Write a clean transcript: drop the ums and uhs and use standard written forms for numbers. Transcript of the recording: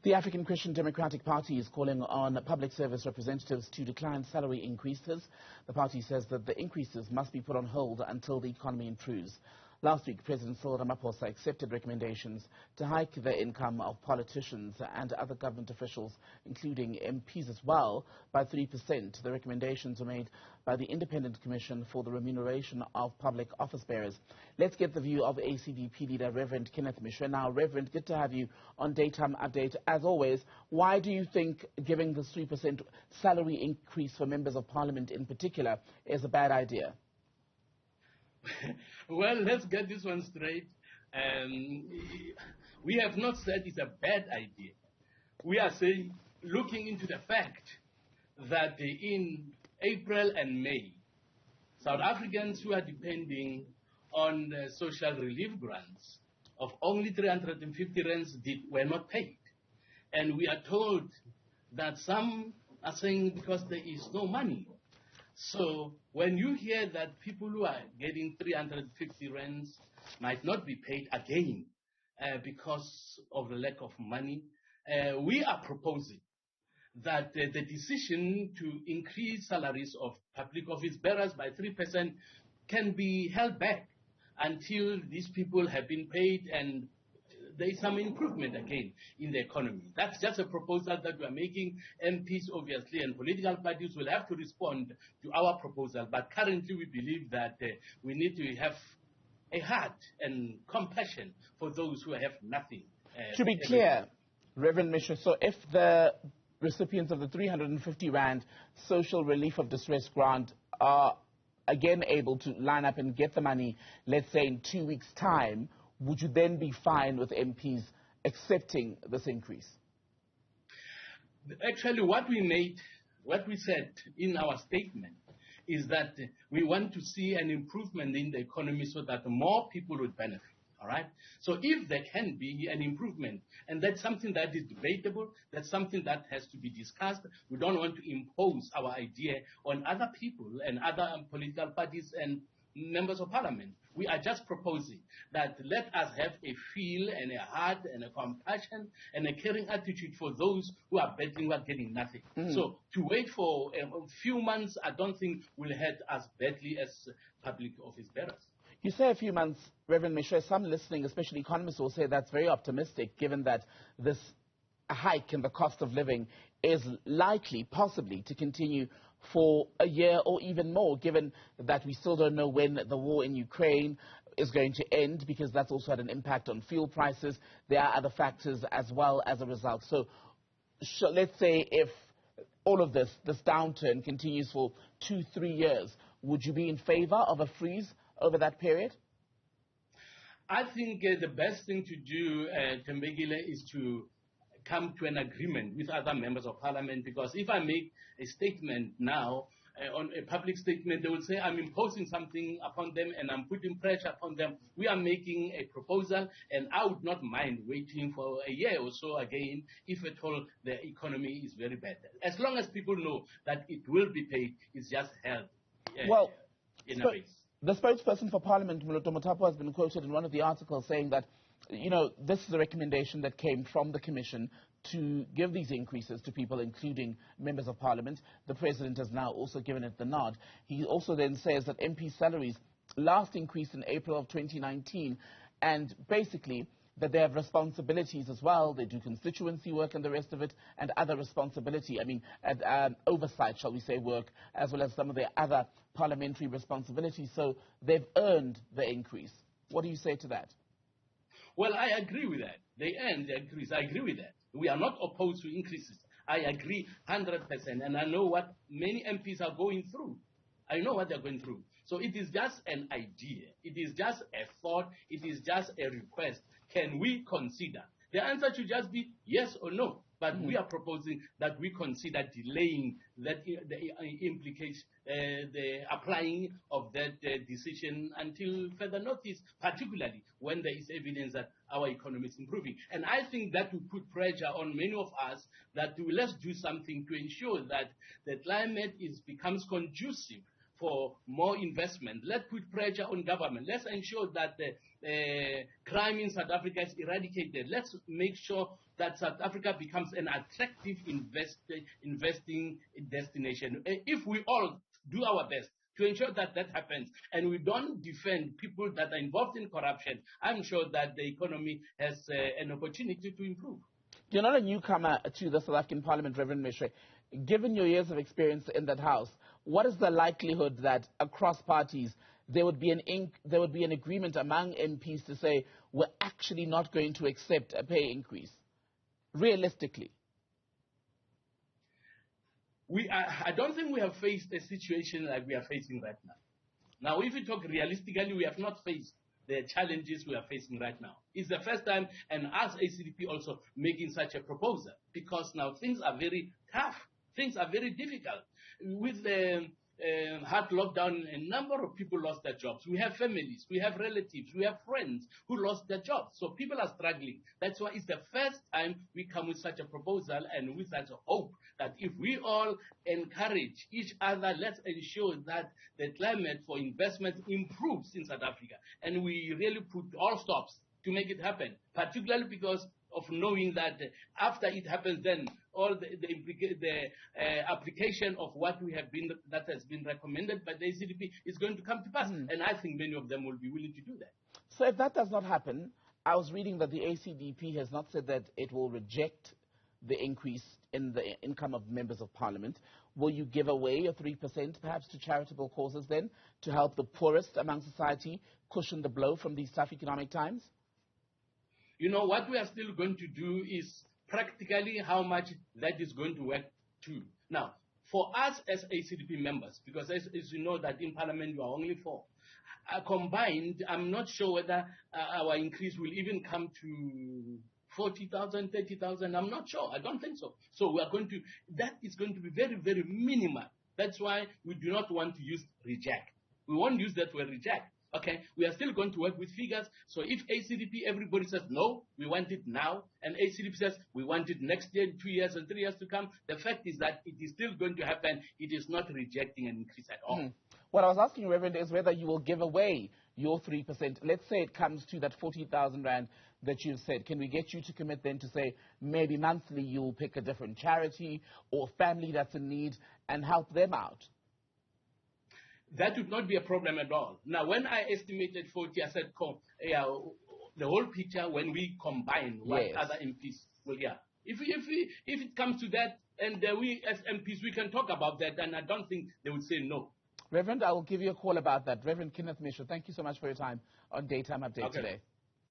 The African Christian Democratic Party is calling on public service representatives to decline salary increases. The party says that the increases must be put on hold until the economy improves. Last week, President Cyril Ramaphosa accepted recommendations to hike the income of politicians and other government officials, including MPs as well, by 3%. The recommendations were made by the Independent Commission for the Remuneration of Public Office-Bearers. Let's get the view of ACDP leader Reverend Kenneth Meshoe. Now, Reverend, good to have you on Daytime Update. As always, why do you think giving this 3% salary increase for members of parliament in particular is a bad idea? Well, let's get this one straight. We have not said it's a bad idea. We are saying, looking into the fact that in April and May, South Africans who are depending on social relief grants of only 350 rands were not paid. And we are told that some are saying because there is no money. So when you hear that people who are getting 350 rands might not be paid again because of the lack of money, we are proposing that the decision to increase salaries of public office bearers by 3% can be held back until these people have been paid and there is some improvement again in the economy. That's just a proposal that we are making. MPs, obviously, and political parties will have to respond to our proposal. But currently, we believe that we need to have a heart and compassion for those who have nothing. To be clear, Reverend Meshoe, so if the recipients of the 350 Rand Social Relief of Distress grant are again able to line up and get the money, let's say in 2 weeks' time, would you then be fine with MPs accepting this increase? Actually, what we said in our statement is that we want to see an improvement in the economy so that more people would benefit. All right. So if there can be an improvement, and that's something that is debatable, that's something that has to be discussed. We don't want to impose our idea on other people and other political parties and members of parliament. We are just proposing that let us have a feel and a heart and a compassion and a caring attitude for those who are battling while getting nothing. So to wait for a few months, I don't think will hurt us badly as public office bearers. You say a few months, Reverend Meshoe. Some listening, especially economists, will say that's very optimistic, given that this hike in the cost of living is likely, possibly, to continue for a year or even more, given that we still don't know when the war in Ukraine is going to end, because that's also had an impact on fuel prices. There are other factors as well as a result. So let's say if all of this downturn continues for 2-3 years, would you be in favor of a freeze over that period? I think the best thing to do, Tembegile, is to come to an agreement with other members of parliament, because if I make a statement now, on a public statement, they will say I'm imposing something upon them and I'm putting pressure upon them. We are making a proposal, and I would not mind waiting for a year or so again if at all the economy is very bad. As long as people know that it will be paid, it's just held in a base. The spokesperson for Parliament, Moloto Mothapo, has been quoted in one of the articles saying that, you know, this is a recommendation that came from the Commission to give these increases to people, including members of Parliament. The President has now also given it the nod. He also then says that MP salaries last increased in April of 2019, and basically that they have responsibilities as well. They do constituency work and the rest of it, and other responsibility, oversight, shall we say, work, as well as some of their other parliamentary responsibilities. So they've earned the increase. What do you say to that? Well, I agree with that. They earned the increase. I agree with that. We are not opposed to increases. I agree 100%, and I know what many MPs are going through. I know what they're going through. So it is just an idea. It is just a thought. It is just a request. Can we consider? The answer should just be yes or no. But we are proposing that we consider delaying that the applying of that decision until further notice, particularly when there is evidence that our economy is improving. And I think that will put pressure on many of us that let's do something to ensure that the climate becomes conducive for more investment. Let's put pressure on government. Let's ensure that crime in South Africa is eradicated. Let's make sure that South Africa becomes an attractive investing destination. If we all do our best to ensure that that happens, and we don't defend people that are involved in corruption, I'm sure that the economy has an opportunity to improve. You're not a newcomer to the South African Parliament, Reverend Meshoe. Given your years of experience in that House, what is the likelihood that across parties there would be an agreement among MPs to say we're actually not going to accept a pay increase, realistically? I don't think we have faced a situation like we are facing right now. Now, if you talk realistically, we have not faced the challenges we are facing right now. It's the first time, and as ACDP also making such a proposal, because now things are very tough. Things are very difficult. With the hard lockdown, a number of people lost their jobs. We have families, we have relatives, we have friends who lost their jobs. So people are struggling. That's why it's the first time we come with such a proposal and with such a hope that if we all encourage each other, let's ensure that the climate for investment improves in South Africa. And we really put all stops to make it happen, particularly because of knowing that after it happens, then all the application of what that has been recommended by the ACDP is going to come to pass. And I think many of them will be willing to do that. So if that does not happen, I was reading that the ACDP has not said that it will reject the increase in the income of members of parliament. Will you give away a 3% perhaps to charitable causes then to help the poorest among society cushion the blow from these tough economic times? You know, what we are still going to do is practically how much that is going to work to. Now, for us as ACDP members, because as you know that in Parliament you are only 4, combined, I'm not sure whether our increase will even come to 40,000, 30,000. I'm not sure. I don't think so. So that is going to be very, very minimal. That's why we do not want to use reject. We won't use that word reject. Okay, we are still going to work with figures. So if ACDP, everybody says, no, we want it now, and ACDP says, we want it next year, 2 years, and 3 years to come, the fact is that it is still going to happen. It is not rejecting an increase at all. What I was asking, Reverend, is whether you will give away your 3%. Let's say it comes to that 40,000 rand that you've said. Can we get you to commit then to say maybe monthly you'll pick a different charity or family that's in need and help them out? That would not be a problem at all. Now, when I estimated 40, I said, the whole picture when we combine what other MPs will hear. If it comes to that, and we as MPs, we can talk about that, and I don't think they would say no. Reverend, I will give you a call about that. Reverend Kenneth Meshoe, thank you so much for your time on Daytime Update today.